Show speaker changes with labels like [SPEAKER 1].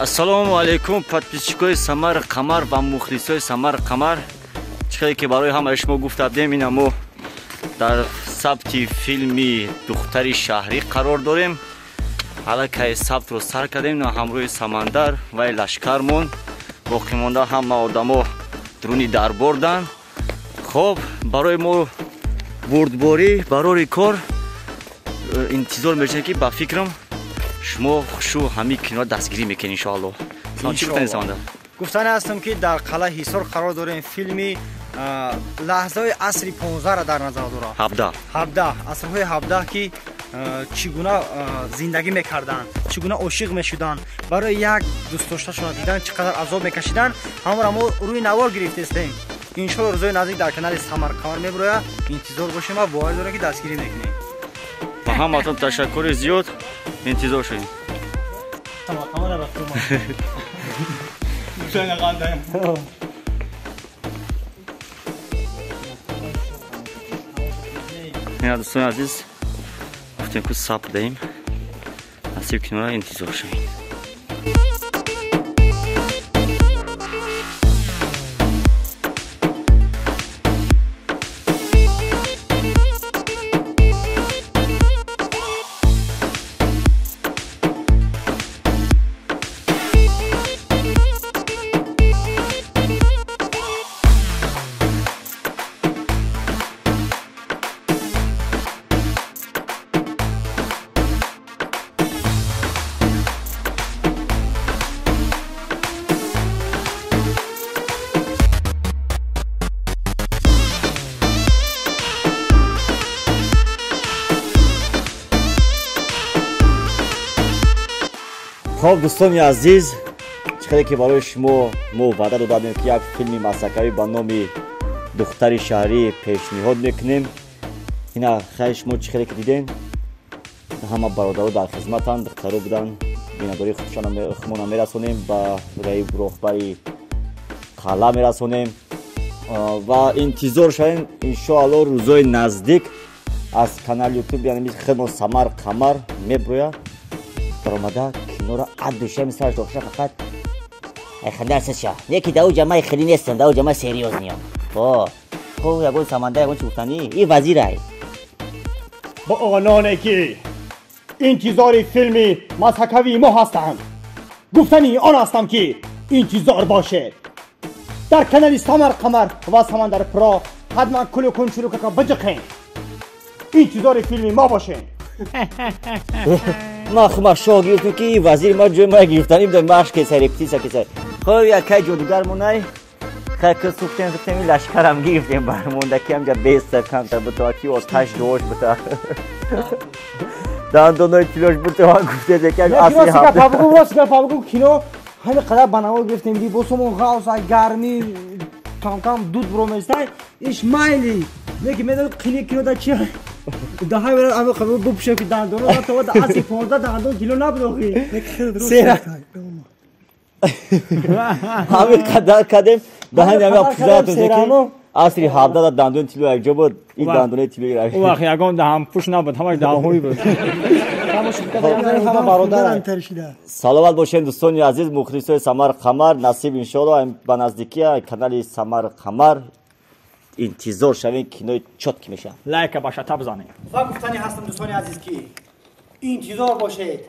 [SPEAKER 1] Ассалому алейкум, подписчикои Самар Қамар ва мухлисои Самар Қамар. Чиқаре ки барои ҳамаи шумо гуфта будем, ина мо дар сабти филми Духтари шаҳрӣ қарор дорем. Аллакай сабтро сар кардем, на ҳамроҳи Самандар ва лашкармон. Боқӣ монда ҳама одамо дуруни дарбордан. Хоб, барои мо бурдборӣ, барори кор интизор мешавем ки ба фикрам шумо хушу ҳамин кино дастгирӣ мекунед иншоалло. Чӣ гуфтани Самандар?
[SPEAKER 2] гуфтане ҳастам ки дар қалъаи ҳисор қарор дорем. Филми лаҳзаҳои асри 15-ро дар назар дорам. 17 асрҳои 17 ки чӣ гуна зиндагӣ мекарданд, чӣ гуна ошиқ мешуданд, барои як дӯстдошташона дидан чӣ қадар азоб мекашиданд, ҳамаро мо рӯи навор гирифтаистем. иншоалло рӯзои наздик дар канали Самар Қамар мебирояд. интизор бошем ва бовар дорем ки дастгирӣ мекунем.
[SPEAKER 1] ба ҳаматон ташаккури зиёд. интизор шудем. ина дӯстони азиз, гуфтем ки саб даем, насиб киноро интизор шавем. خب دوستان عزیز، چقدر که برای شما وعده دادیم که یک فیلم مسخره با نام دختر شهری پیشنهاد میکنیم. اینا خیلی شما چقدر که دیدین همه برادرها در خدمتند، دخترها بودن. اینا داری خودشان میرسونیم با رای رهبری قلعه میرسونیم و انتظار شوین انشاءالله روزهای نزدیک از کانال یوتیوب یعنی خدمت سمر قمر میبروید برآمده کنار عدوشه مثل دختر فقط خندر سشا یکی داو جمعی خیلی نیستن، داو جمعی سریوز نیام. خب یکون سمنده یکون چوفتنی این وزیره
[SPEAKER 3] با آنانه که انتظار فیلمی مسخره ما هستند گفتنی آن هستم که انتظار باشه در کانال سمر قمر و سمندر پرا حتما کلو کن شروع که بجقین انتظار فیلمی ما باشه.
[SPEAKER 1] ما شاگردم که وزیر ما جوی ما گرفتنی بودن ماش که سری پتیسا که سری خب یکی جادوگر مونای خیلی سوختیم لشکرم گرفتیم برمونده که همجا بیستر کمتر بتا که آتش دوش بتا دندانای تیلوش بتا گفته که اصلی هفته
[SPEAKER 3] واسه پابگو کینو همه قدر بناو گرفتیم دی بوسمون غاوسا گرمی کم دود برومستای ایش مایلی میگه میدونم کینو دا چیه ده های برای آب خبر بپوشم که دندون رو تو دا اصلی 15 دندون کیلو نبودی سیره
[SPEAKER 1] همه قدر کردیم به همین همه پوشیدن تو که اصلی 17 دندون کیلو یک جا بود این دندون کیلو گرفت
[SPEAKER 3] اون وقت یکم دهم پوش نبود همش دهویی بود
[SPEAKER 1] سلامت باشین دوستان عزیز مخلصای سمر قمر نصیب انشاءالله به نزدیکی کانال سمر قمر انتظار شوین کینوی چوت کی میشه
[SPEAKER 3] لایک باشه تا بزنید
[SPEAKER 2] و گفتنی هستم دوستان عزیز که انتظار باشید.